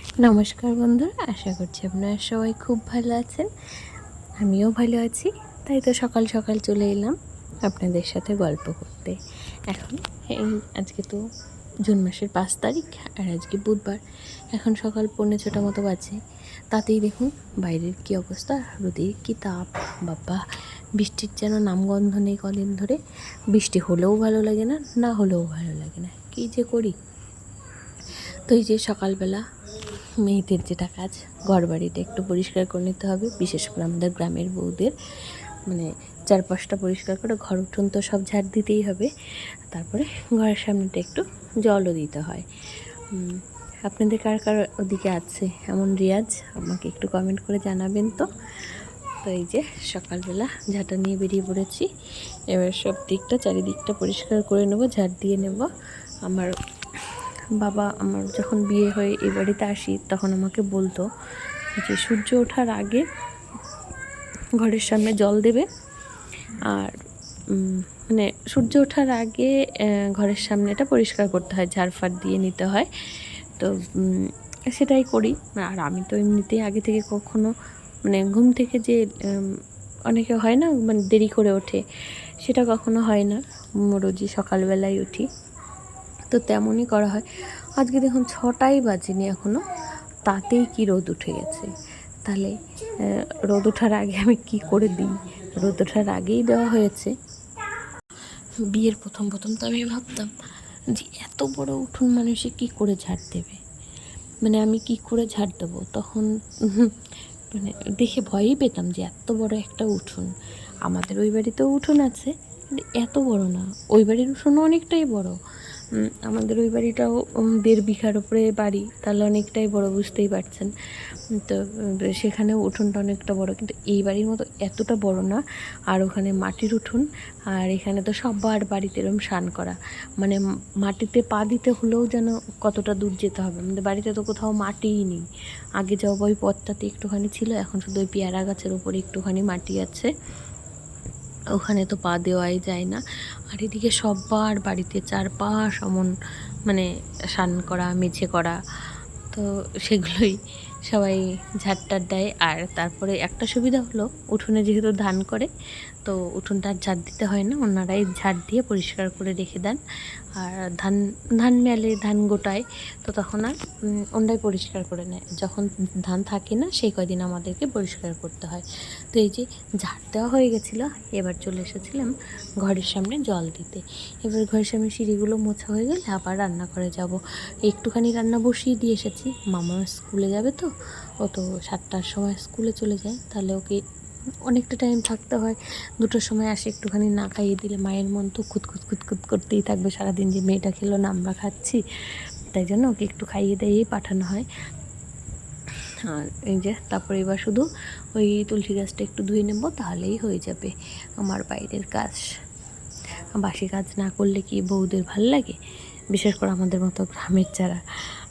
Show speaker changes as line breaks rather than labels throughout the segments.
নমস্কার বন্ধুরা, আশা করছি আপনারা সবাই খুব ভালো আছেন। আমিও ভালো আছি। তাই তো সকাল সকাল চলে এলাম আপনাদের সাথে গল্প করতে। এখন আজকে তো জুন মাসের 5 তারিখ, আর আজকে বুধবার। এখন সকাল 6:45 মতো বাজে। তাতেই দেখুন বাইরের কী অবস্থা, রোদের কী তাপ, বাবা! বৃষ্টির যেন নামগন্ধ নেই কদিন ধরে। বৃষ্টি হলেও ভালো লাগে না, না হলেও ভালো লাগে না, কী যে করি। তো এই যে সকালবেলা মেয়েদের যেটা কাজ, ঘর বাড়িটা একটু পরিষ্কার করে নিতে হবে, বিশেষ করে আমাদের গ্রামের বউদের। মানে চারপাশটা পরিষ্কার করে ঘর উঠোন তো সব ঝাড় দিতেই হবে, তারপরে ঘরের সামনেটা একটু জলও দিতে হয়। আপনাদের কার কার ওদিকে আছে এমন রেওয়াজ, আমাকে একটু কমেন্ট করে জানাবেন তো। তো এই যে সকালবেলা ঝাঁটা নিয়ে বেরিয়ে পড়েছি। এবার সব দিকটা চারিদিকটা পরিষ্কার করে নেব, ঝাড় দিয়ে নেব। আমার যখন বিয়ে হয়ে এই বাড়িতে আসি তখন আমাকে বলতো যে সূর্য ওঠার আগে ঘরের সামনে জল দেবে, আর মানে সূর্য ওঠার আগে ঘরের সামনেটা পরিষ্কার করতে হয়, ঝাড়ফাড় দিয়ে নিতে হয়। তো সেটাই করি। আর আমি তো এমনিতেই আগে থেকে কখনো মানে ঘুম থেকে যে অনেকে হয় না মানে দেরি করে ওঠে, সেটা কখনো হয় না, রোজই সকালবেলায় উঠি। তো তেমনই করা হয়। আজকে দেখুন 6টাই বাজেনি এখনও, তাতেই কি রোদ উঠে গেছে। তাহলে রোদ ওঠার আগে আমি কি করে দিই? রোদ ওঠার আগেই দেওয়া হয়েছে। বিয়ের প্রথম তো আমি ভাবতাম যে এত বড় উঠোন মানুষে কি করে ঝাড় দেবে, মানে আমি কি করে ঝাড় দেবো তখন। মানে দেখে ভয়ই পেতাম যে এত বড় একটা উঠোন। আমাদের ওই বাড়িতেও উঠোন আছে, কিন্তু এত বড় না। ওই বাড়ির উঠোনও অনেকটাই বড়। আমাদের ওই বাড়িটাও 1.5 বিঘার উপরে বাড়ি, তাহলে অনেকটাই বড়, বুঝতেই পারছেন। তো সেখানেও উঠোনটা অনেকটা বড়, কিন্তু এই বাড়ির মতো এতটা বড় না। আর ওখানে মাটির উঠোন, আর এখানে তো সবার বাড়িতে এরকম স্নান করা, মানে মাটিতে পা দিতে হলেও যেন কতটা দূর যেতে হবে। আমাদের বাড়িতে তো কোথাও মাটিই নেই। আগে যাওয়া ওই পথটাতে একটুখানি ছিল, এখন শুধু ওই পেয়ারা গাছের ওপরে একটুখানি মাটি আছে, ওখানে তো পা দেওয়াই যায় না। আর এদিকে সবার বাড়িতে চারপাশ অমন মানে স্নান করা, মেঝে করা, তো সেগুলোই সবাই ঝাড়টার দেয়। আর তারপরে একটা সুবিধা হলো, উঠোনে যেহেতু ধান করে, তো উঠোনটা আর ঝাড় দিতে হয় না, ওনারাই ঝাড় দিয়ে পরিষ্কার করে রেখে দেন। আর ধান মেলে, ধান গোটায়, তো তখন আর ওনারাই পরিষ্কার করে নেয়। যখন ধান থাকে না সেই কদিন আমাদেরকে পরিষ্কার করতে হয়। তো এই যে ঝাড় দেওয়া হয়ে গেছিলো, এবার চলে এসেছিলাম ঘরের সামনে জল দিতে। এবার ঘরের সামনে সিঁড়িগুলো মোছা হয়ে গেলে আবার রান্নাঘরে যাব। একটুখানি রান্না বসিয়ে দিয়ে এসেছি, মামা স্কুলে যাবে, তো ও তো 7টার সময় স্কুলে চলে যায়, তাহলে ওকে অনেকটা টাইম থাকতে হয়। 2টোর সময় আসে, একটুখানি না খাইয়ে দিলে মায়ের মন তো খুঁত করতেই থাকবে সারাদিন, যে মেয়েটা খেলো না আমরা খাচ্ছি। তাই জন্য ওকে একটু খাইয়ে দিয়েই পাঠানো হয়। আর এই যে তারপরে এবার শুধু ওই তুলসী গাছটা একটু ধুয়ে নেব, তাহলেই হয়ে যাবে আমার বাইরের কাজ। বাসি কাজ না করলে কি বউদের ভাল লাগে? বিশেষ করে আমাদের মতো গ্রামের যারা,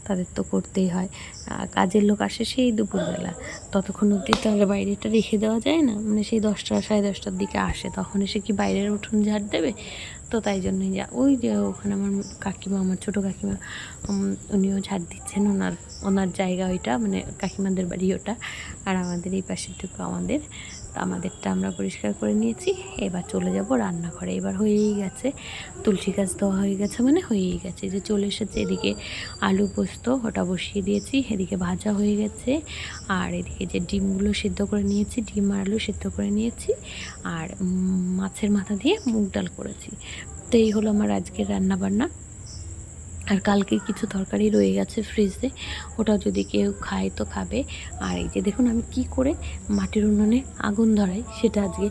তাদের তো করতেই হয়। কাজের লোক আসে সেই দুপুরবেলা, ততক্ষণ অবধি তাহলে বাইরেটা রেখে দেওয়া যায় না। মানে সেই 10টা 10:30টার দিকে আসে, তখন এসে কি বাইরের উঠোন ঝাড় দেবে? তো তাই জন্যই ওই যে ওখানে আমার কাকিমা, আমার ছোটো কাকিমা, উনিও ঝাড় দিচ্ছেন। ওনার জায়গা ওইটা, মানে কাকিমাদের বাড়ি ওটা, আর আমাদের এই পাশেরটুকু আমাদের। তো আমাদেরটা আমরা পরিষ্কার করে নিয়েছি। এবার চলে যাব রান্নাঘরে। এবার হয়েই গেছে, তুলসী গাছ দেওয়া হয়ে গেছে, মানে হয়েই গেছে। যে চলে এসেছে, এদিকে আলু পোস্ত ওটা বসিয়ে দিয়েছি, এদিকে ভাজা হয়ে গেছে। আর এদিকে যে ডিমগুলো সিদ্ধ করে নিয়েছি, ডিম আর আলু সিদ্ধ করে নিয়েছি, আর মাছের মাথা দিয়ে মুগ ডাল করেছি। তো এই হলো আমার আজকের রান্নাবান্না। আর কালকে কিছু তরকারি রয়ে গেছে ফ্রিজে, ওটা যদি কেউ খায় তো খাবে। আর এই যে দেখুন আমি কি করে মাটির উনুনে আগুন ধরাই, সেটা আজকে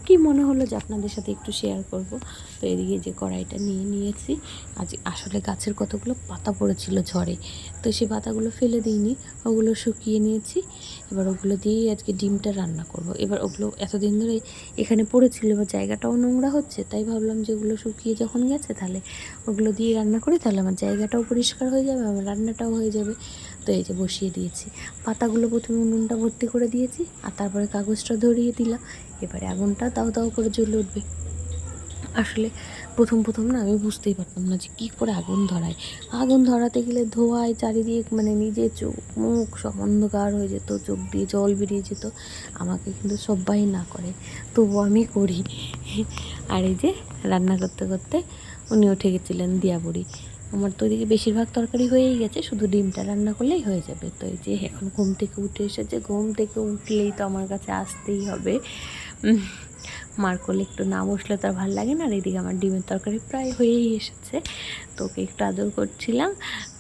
কি মনে হলো যে আপনাদের সাথে একটু শেয়ার করব। তো এদিকে যে কড়াইটা নিয়ে নিয়েছি, আজ আসলে গাছের কতগুলো পাতা পড়েছিল ঝড়ে, তো সেই পাতাগুলো ফেলে দিইনি, ওগুলো শুকিয়ে নিয়েছি। এবার ওগুলো দিয়েই আজকে ডিমটা রান্না করব। এবার ওগুলো এতদিন ধরে এখানে পড়েছিল, এবার জায়গাটাও নোংরা হচ্ছে, তাই ভাবলাম যে ওগুলো শুকিয়ে যখন গেছে, তাহলে ওগুলো দিয়ে রান্না করি, তাহলে আমার জায়গাটাও পরিষ্কার হয়ে যাবে, আমার রান্নাটাও হয়ে যাবে। তো এই যে বসিয়ে দিয়েছি, পাতাগুলো প্রথমে উনুনটা ভর্তি করে দিয়েছি, আর তারপরে কাগজটা ধরিয়ে দিলাম। এবারে আগুনটা দাও দাও করে জ্বলে উঠবে। আসলে প্রথম প্রথম না আমি বুঝতেই পারতাম না যে কী করে আগুন ধরায়। আগুন ধরাতে গেলে ধোঁয়ায় চারিদিক মানে নিজের চোখ মুখ সব অন্ধকার হয়ে যেত, চোখ দিয়ে জল বেরিয়ে যেত। আমাকে কিন্তু সবাই না করে, তবু আমি করি। আর এই যে রান্না করতে করতে উনি উঠে গেছিলেন, দিয়া বুড়ি। আমার তো ওইদিকে বেশিরভাগ তরকারি হয়েই গেছে, শুধু ডিমটা রান্না করলেই হয়ে যাবে। তো এই যে এখন ঘুম থেকে উঠে এসেছে, ঘুম থেকে উঠলেই তো আমার কাছে আসতেই হবে। মার কোলে একটু না বসলে তো আর ভালো লাগে না। আর এদিকে আমার ডিমের তরকারি প্রায় হয়েই এসেছে, তো ওকে একটু আদর করছিলাম।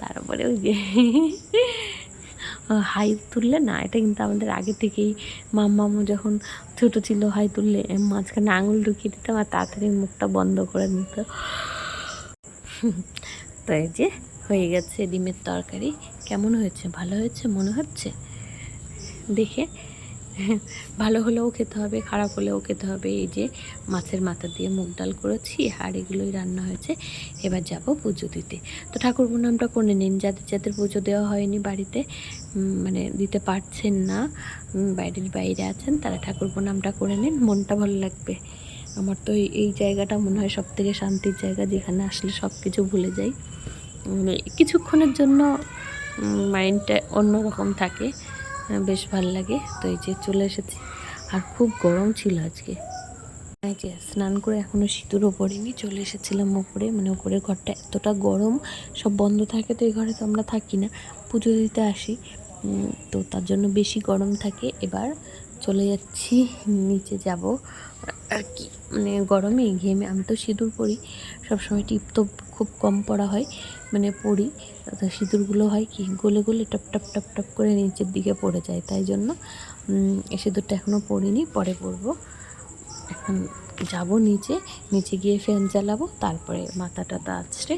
তারপরে ওই যে হাই তুললে না, এটা কিন্তু আমাদের আগে থেকেই মাম্মামু যখন ছোটো ছিল হাই তুললে মাঝখানে আঙুল ঢুকিয়ে দিতাম আর তাড়াতাড়ি মুখটা বন্ধ করে নিত। তো এই যে হয়ে গেছে ডিমের তরকারি। কেমন হয়েছে? ভালো হয়েছে মনে হচ্ছে দেখে? ভালো হলেও খেতে হবে, খারাপ হলেও খেতে হবে। এই যে মাছের মাথা দিয়ে মুগ ডাল করেছি আর এগুলোই রান্না হয়েছে। এবার যাব পুজো দিতে। তো ঠাকুর প্রণামটা করে নিন, যাদের যাদের পুজো দেওয়া হয়নি বাড়িতে, মানে দিতে পারছেন না, বাইরের বাইরে আছেন, তারা ঠাকুর প্রণামটা করে নিন, মনটা ভালো লাগবে। আমার তো এই জায়গাটা মনে হয় সবথেকে শান্তির জায়গা, যেখানে আসলে সব কিছু ভুলে যাই। মানে কিছুক্ষণের জন্য মাইন্ডটা অন্যরকম থাকে, বেশ ভালো লাগে। তো এই যে চলে এসেছি, আর খুব গরম ছিল আজকে। এই যে স্নান করে এখনও সিঁদুরও পড়িনি, চলে এসেছিলাম উপরে। মানে উপরের ঘরটা এতটা গরম, সব বন্ধ থাকে, তো এই ঘরে তো আমরা থাকি না, পুজো দিতে আসি, তো তার জন্য বেশি গরম থাকে। এবার চলে যাচ্ছি, নিচে যাব আর কি। মানে গরমে ঘেমে, আমি তো সিঁদুর পরি সবসময়, টিপ তো খুব কম পরা হয়, মানে পরি। তো সিঁদুরগুলো হয় কি গলে গলে টপ টপ টপ টপ করে নিচের দিকে পড়ে যায়, তাই জন্য এই সিঁদুরটা এখনও পরিনি, পরে পরবো। এখন যাব নিচে, নিচে গিয়ে ফ্যান চালাবো, তারপরে মাথা টাথা আছড়ে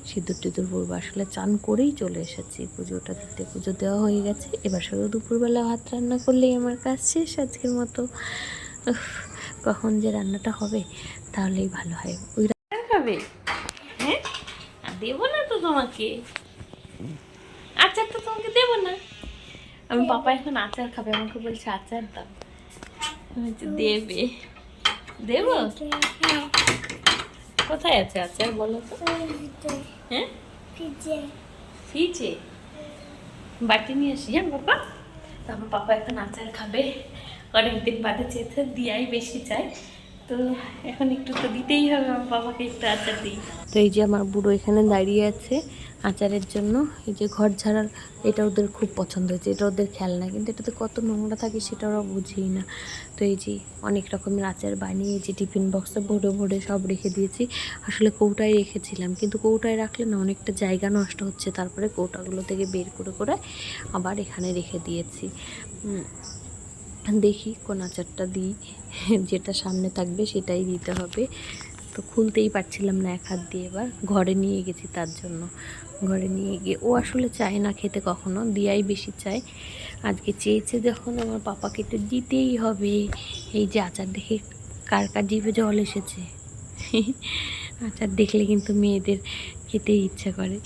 সিঁদুর টিঁদুর পরবো। আসলে চান করেই চলে এসেছি পুজোটা দিতে, পুজো দেওয়া হয়ে গেছে। এবার শুধু দুপুরবেলা ভাত রান্না করলেই আমার কাজ শেষ আজকের মতো। কখন যে রান্নাটা হবে তাহলেই ভালো হয়। ওই রান্না খাবে? হ্যাঁ, দেবো না তো তোমাকে আচার, তো তোমাকে দেবো না আমি। পাপা এখন আচার খাবে, আমাকে বলছে আচার দাও, দেবে, দেবো। কোথায় আছে আচার বলো তো? হ্যাঁ, ফ্রিজে। বাটি নিয়ে আসি। হ্যাঁ বাবা, তারপর পাপা এখন আচার খাবে, অনেকদিন বাদে চেয়েছে, দিয়াই বেশি চাই, তো এখন একটু তো দিতেই হবে আমার বাবাকে, একটু আচার দিই। তো এই যে আমার বুড়ো এখানে দাঁড়িয়ে আছে আচারের জন্য। এই যে ঘর ঝাড়ার, এটা ওদের খুব পছন্দ হয়েছে, এটা ওদের খেলনা, কিন্তু এটাতে কত নোংরা থাকে সেটা ওরা বুঝেই না। তো এই যে অনেক রকমের আচার বানিয়ে যে টিফিন বক্সে ভরে ভরে সব রেখে দিয়েছি। আসলে কৌটায় রেখেছিলাম, কিন্তু কৌটায় রাখলে না অনেকটা জায়গা নষ্ট হচ্ছে, তারপরে কৌটাগুলো থেকে বের করে করে আবার এখানে রেখে দিয়েছি। দেখি কোন আচারটা দিই, যেটা সামনে থাকবে সেটাই দিতে হবে। তো খুলতেই পারছিলাম না এক হাত দিয়ে, এবার ঘরে নিয়ে গেছি তার জন্য। ঘরে নিয়ে গিয়ে ও আসলে চায় না খেতে কখনো, দিয়াই বেশি চায়। আজকে চেয়েছে যখন, আমার পাপাকে তো দিতেই হবে। এই যে আচার দেখে কার কার জিভে জল এসেছে? আচার দেখলে কিন্তু মেয়েদের খেতেই ইচ্ছা করে।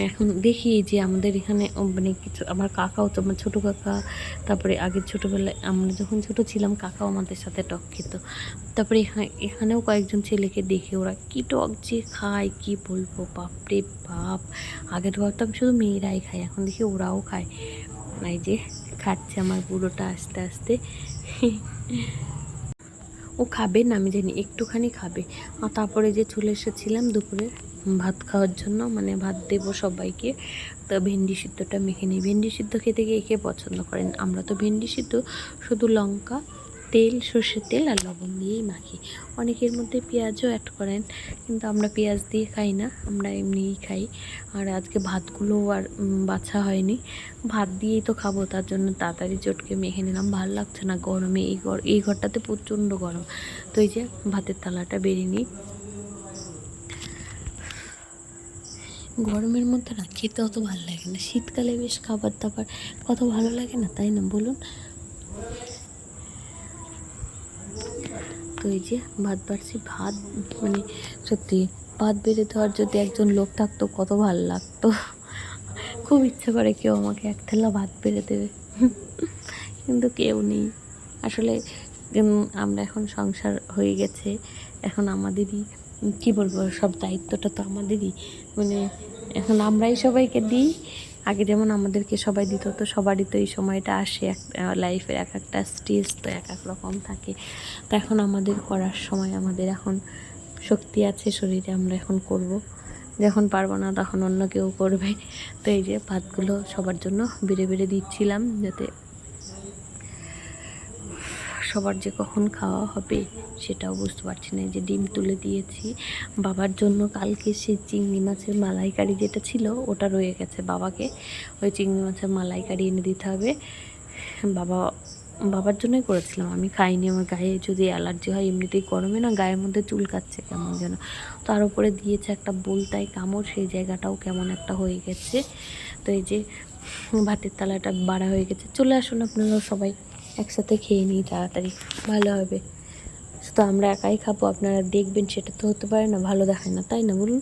এখন দেখি যে আমাদের এখানে মানে কিছু, আমার কাকাও তো, আমার ছোটো কাকা, তারপরে আগের ছোটোবেলায় আমরা যখন ছোটো ছিলাম কাকাও আমাদের সাথে টক খেত। তারপরে এখানেও কয়েকজন ছেলেকে দেখে ওরা কী টক যে খায়, কি বলবো, বাপরে বাপ। আগে তো ভাবতাম শুধু মেয়েরাই খায়, এখন দেখি ওরাও খায়। এই যে খাচ্ছে আমার বুড়োটা আস্তে আস্তে। ও খাবে না আমি জানি, একটুখানি খাবে। আর তারপরে যে চলে এসেছিলাম দুপুরে ভাত খাওয়ার জন্য, মানে ভাত দেবো সবাইকে। তো ভেন্ডি সিদ্ধটা মেখে নিই। ভেন্ডি সিদ্ধ খেতে গিয়ে কে পছন্দ করেন? আমরা তো ভেন্ডি সিদ্ধ শুধু লঙ্কা, তেল, সর্ষের তেল আর লবণ দিয়েই মাখি। অনেকের মধ্যে পেঁয়াজও অ্যাড করেন, কিন্তু আমরা পেঁয়াজ দিয়ে খাই না, আমরা এমনিই খাই। আর আজকে ভাতগুলো আর বাছা হয়নি, ভাত দিয়েই তো খাবো, তার জন্য তাড়াতাড়ি চটকে মেখে নিলাম। ভালো লাগছে না গরমে, এই ঘরটাতে প্রচণ্ড গরম। তো এই যে ভাতের থালাটা বেরিয়ে নিই। গরমের মধ্যে না খেতে অত ভালো লাগে না, শীতকালে বেশ খাবার দাবার কত ভালো লাগে না, তাই না বলুন? তো এই যে ভাত বাড়ছি, ভাত মানে সত্যি ভাত বেড়ে দেওয়ার যদি একজন লোক থাকতো কত ভালো লাগতো। খুব ইচ্ছে করে কেউ আমাকে এক থালা ভাত বেড়ে দেবে, কিন্তু কেউ নেই আসলে। আমরা এখন সংসার হয়ে গেছে, এখন আমাদেরই কি বলবো, সব দায়িত্বটা তো আমাদেরই, মানে এখন আমরাই সবাইকে দিই। আগে যেমন আমাদেরকে সবাই দিত, তো সবারই তো এই সময়টা আসে, এক লাইফের এক একটা স্টেজ তো এক এক রকম থাকে। তো এখন আমাদের করার সময়, আমাদের এখন শক্তি আছে শরীরে, আমরা এখন করব। যখন পারবো না তখন অন্য কেউ করবে। তো এই যে ভাতগুলো সবার জন্য বেড়ে বেড়ে দিচ্ছিলাম, যাতে সবার যে কখন খাওয়া হবে সেটাও বুঝতে পারছি না। এই যে ডিম তুলে দিয়েছি বাবার জন্য। কালকে সে চিংড়ি মাছের মালাইকারি যেটা ছিল ওটা রয়ে গেছে, বাবাকে ওই চিংড়ি মাছের মালাইকারি এনে দিতে হবে। বাবার জন্যই করেছিলাম, আমি খাইনি। আমার গায়ে যদি অ্যালার্জি হয়, এমনিতেই গরমে না গায়ের মধ্যে চুল কাচ্ছে কেমন যেন। তার উপরে দিয়েছে একটা বলতায় কামড়, সেই জায়গাটাও কেমন একটা হয়ে গেছে। তো এই যে ভাতের থালাটা বাড়া হয়ে গেছে। চলে আসুন আপনারাও সবাই একসাথে খেয়ে নিই, তাড়াতাড়ি ভালো হবে। তো আমরা একাই খাবো, আপনারা দেখবেন সেটা তো হতে পারে না, ভালো দেখায় না, তাই না বলুন?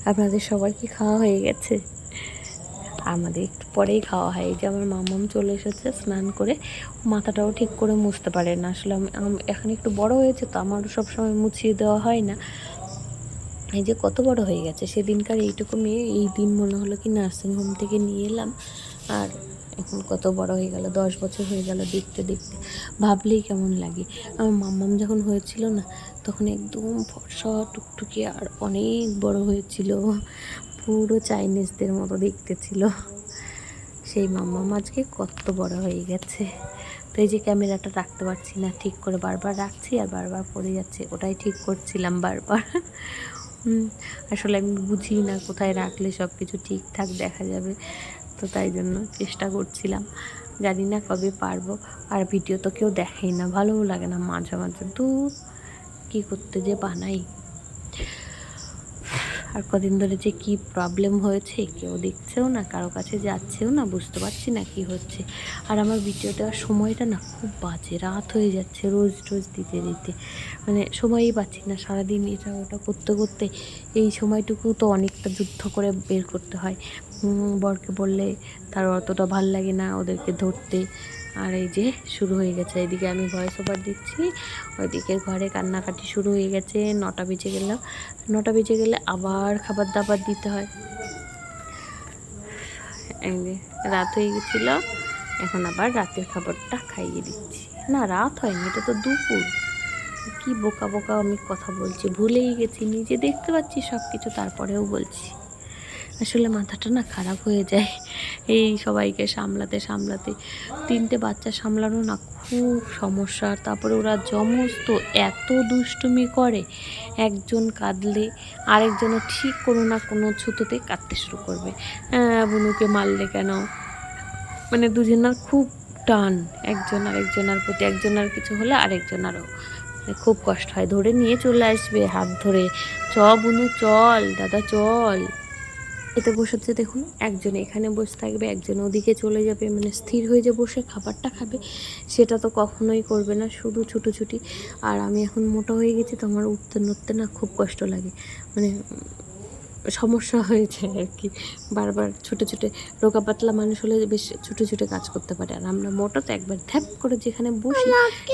আপনাদের সবার কি খাওয়া হয়ে গেছে? আমাদের একটু পরেই খাওয়া হয়। এই যে আমার মামাম চলে এসেছে স্নান করে, মাথাটাও ঠিক করে মুছতে পারে না। আসলে আমি এখন একটু বড় হয়েছে তো, আমারও সবসময় মুছিয়ে দেওয়া হয় না। এই যে কত বড় হয়ে গেছে, সেদিনকার এইটুকু মেয়ে, এই দিন মনে হলো কি নার্সিংহোম থেকে নিয়ে এলাম, আর এখন কত বড় হয়ে গেল, 10 বছর হয়ে গেল। দেখতে দেখতে ভাবলেই কেমন লাগে। আমার মাম্মাম যখন হয়েছিল না, তখন একদম ফর্সা টুকটুকি আর অনেক বড় হয়েছিল, পুরো চাইনিজদের মতো দেখতে ছিল। সেই মাম্মাম আজকে কত বড় হয়ে গেছে। তো এই যে ক্যামেরাটা রাখতে পারছি না ঠিক করে, বারবার রাখছি আর বারবার পড়ে যাচ্ছে, ওটাই ঠিক করছিলাম বারবার। আসলে আমি বুঝি না কোথায় রাখলে সব কিছু ঠিকঠাক দেখা যাবে, তো তাই জন্য চেষ্টা করছিলাম। জানি না কবে পারবো। আর ভিডিও তো কেউ দেখেই না, ভালোও লাগে না মাঝে মাঝে, তো কী করতে যে বানাই। আর কদিন ধরে যে কি প্রবলেম হয়েছে, কেউ দেখছেও না, কারো কাছে যাচ্ছেও না, বুঝতে পারছি না কি হচ্ছে। আর আমার ভিডিও দেওয়ার সময়টা না খুব বাজে, রাত হয়ে যাচ্ছে রোজ রোজ দিতে দিতে, মানে সময়ই পাচ্ছি না। সারাদিন এটা ওটা করতে করতে এই সময়টুকু তো অনেকটা যুদ্ধ করে বের করতে হয়। বরকে বললে তার অতটা ভাল লাগে না ওদেরকে ধরতে। আর এই যে শুরু হয়ে গেছে, এদিকে আমি ভয়েস ওভার দিচ্ছি, ওইদিকে ঘরে কান্নাকাটি শুরু হয়ে গেছে। 9টা বেজে গেল, 9টা বেজে গেলে আবার খাবার দাবার দিতে হয়। এই যে রাত হয়ে গেছিল, এখন আবার রাতের খাবারটা খাইয়ে দিচ্ছি। না, রাত হয়নি, এটা তো দুপুর। কি বোকা বোকা আমি কথা বলছি, ভুলেই গেছি, নিজে দেখতে পাচ্ছি সব কিছু, তারপরেও বলছি। আসলে মাথাটা না খারাপ হয়ে যায় এই সবাইকে সামলাতে সামলাতে। 3টে বাচ্চা সামলানো না খুব সমস্যা। তারপরে ওরা জমজ তো এত দুষ্টুমি করে, একজন কাঁদলে আরেকজনও ঠিক কোনো না কোনো ছুতোতে কাঁদতে শুরু করবে। বুনুকে মারলে কেন, মানে দুজনের খুব টান, একজন আরেকজনের প্রতি। একজনের কিছু হলে আরেকজনেরও খুব কষ্ট হয়, ধরে নিয়ে চলে আসবে হাত ধরে, চ বুনু চল, দাদা চল। এতে বসেছে দেখুন, একজন এখানে বসে থাকবে, একজন ওদিকে চলে যাবে, মানে স্থির হয়ে যে বসে খাবারটা খাবে সেটা তো কখনোই করবে না, শুধু ছুটোছুটি। আর আমি এখন মোটা হয়ে গেছি তো, আমার উঠতে নড়তে না খুব কষ্ট লাগে, মানে সমস্যা হয়েছে আর কি। বারবার ছুটে ছুটে, রোগা পাতলা মানুষ হলে বেশ ছুটে ছুটে কাজ করতে পারে, আর আমরা মোটা তো একবার ধ্যাপ করে যেখানে বসি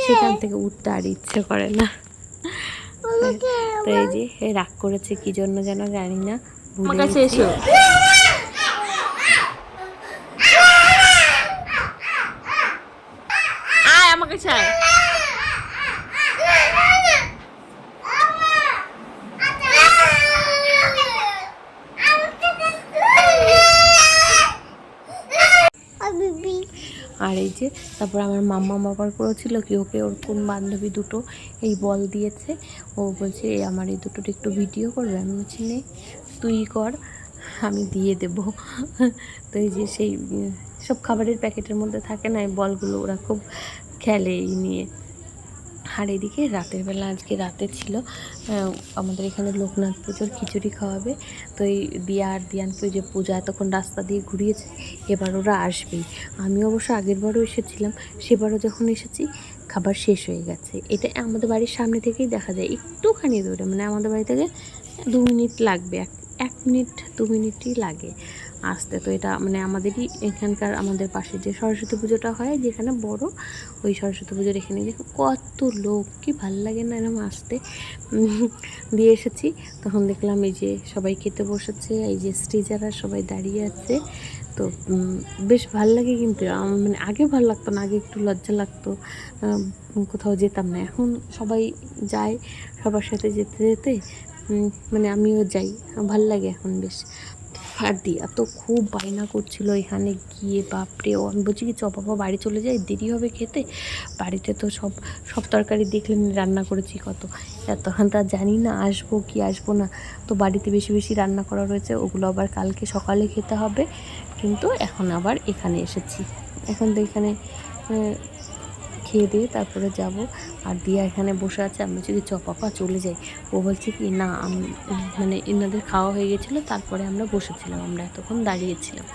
সেখান থেকে উঠতে আর ইচ্ছে করে না। তো এই যে রাগ করেছে কি জন্য যেন জানি না, ভুলে গেছি। আমাকে চাই। আর এই যে তারপর আমার মাম্মা আবার করেছিল কি, ওকে ওর কোন বান্ধবী দুটো এই বল দিয়েছে, ও বলছে আমার এই দুটোর একটু ভিডিও করবে। আমি বলছি নে তুই কর, আমি দিয়ে দেবো। তো এই যে সেই সব খাবারের প্যাকেটের মধ্যে থাকে না এই বলগুলো, ওরা খুব খেলে এই নিয়ে। আর এদিকে রাতের বেলা, আজকে রাতে ছিল আমাদের এখানে লোকনাথ পুজোর খিচুড়ি খাওয়াবে। তো এই দিয়া আর দিয়ানপুর যে পূজা এতক্ষণ রাস্তা দিয়ে ঘুরিয়েছে, এবার ওরা আসবেই। আমি অবশ্য আগেরবারও এসেছিলাম, সেবারও যখন এসেছি খাবার শেষ হয়ে গেছে। এটা আমাদের বাড়ির সামনে থেকেই দেখা যায়, একটুখানি দূরে, মানে আমাদের বাড়ি থেকে 2 মিনিট লাগবে, 1 মিনিট 2 মিনিটই লাগে আসতে। তো এটা মানে আমাদেরই এখানকার, আমাদের পাশে যে সরস্বতী পুজোটা হয় যেখানে বড়, ওই সরস্বতী পুজোর এখানে দেখো কত লোক, কি ভাল লাগে না এরকম আসতে। দিয়ে এসেছি, তখন দেখলাম এই যে সবাই খেতে বসেছে, এই যে স্টেজাররা সবাই দাঁড়িয়ে আছে। তো বেশ ভাল লাগে, কিন্তু মানে আগে ভালো লাগতো না, আগে একটু লজ্জা লাগতো, কোথাও যেতাম না। এখন সবাই যায়, সবার সাথে যেতে যেতে মানে আমিও যাই, ভাল লাগে এখন বেশ। আর দিয়া তো খুব বায়না করছিল এখানে গিয়ে, বাপরে। ও আমি বলছি কি চ বাবা বাড়ি চলে যাই, দেরি হবে খেতে, বাড়িতে তো সব সব তরকারি দেখলেন রান্না করেছি কত, তখন তা জানি না আসবো কি আসবো না। তো বাড়িতে বেশি বেশি রান্না করা রয়েছে, ওগুলো আবার কালকে সকালে খেতে হবে। কিন্তু এখন আবার এখানে এসেছি, এখন তো এখানে খেয়ে দিয়ে তারপরে যাব। আর দিয়া এখানে বসে আছে, আমি যদি চ পাপা চলে যাই। ও বলছে কি না, মানে এনাদের খাওয়া হয়ে গেছিলো, তারপরে আমরা বসেছিলাম, আমরা এতক্ষণ দাঁড়িয়েছিলাম।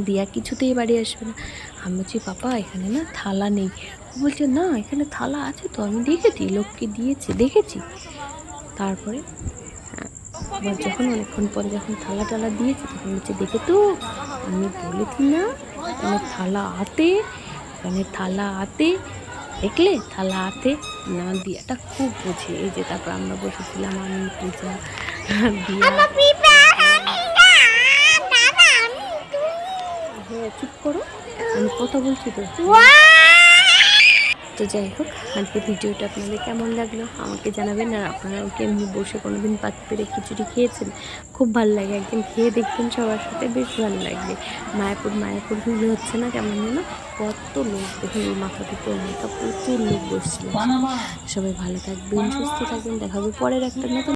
দিয়া কিছুতেই বাড়ি আসবে না। আমি বলছি পাপা এখানে না থালা নেই। ও বলছে না এখানে থালা আছে তো, আমি দেখেছি লোককে দিয়েছি, দেখেছি। তারপরে আবার যখন অনেকক্ষণ পরে যখন থালা টালা দিয়েছি, তখন বলছে দেখে তো আমি বলেছি না এখানে থালা আতে, এখানে থালা আতে, দেখলে থালা আতে। না দিয়াটা খুব বোঝে। এই যে তারপর আমরা বসেছিলাম, আমি পূজা দিয়া। হ্যাঁ চুপ করো, আমি কথা বলছি তো। তো যাই হোক, আজকে ভিডিওটা আপনাদের কেমন লাগলো আমাকে জানাবেন। আর আপনারা ওকে এমনি বসে কোনো দিন পাত পেরে খিচুড়ি খেয়েছেন? খুব ভালো লাগে, একদিন খেয়ে দেখবেন সবার সাথে, বেশ ভালো লাগবে। মায়াপুর ভিড় হচ্ছে না কেমন যেন, কত লোক দেখুন, এই মাথা থেকে ওই মাথা প্রচুর লোক বসছিল। সবাই ভালো থাকবেন, সুস্থ থাকবেন, দেখা হবে পরের একটা নতুন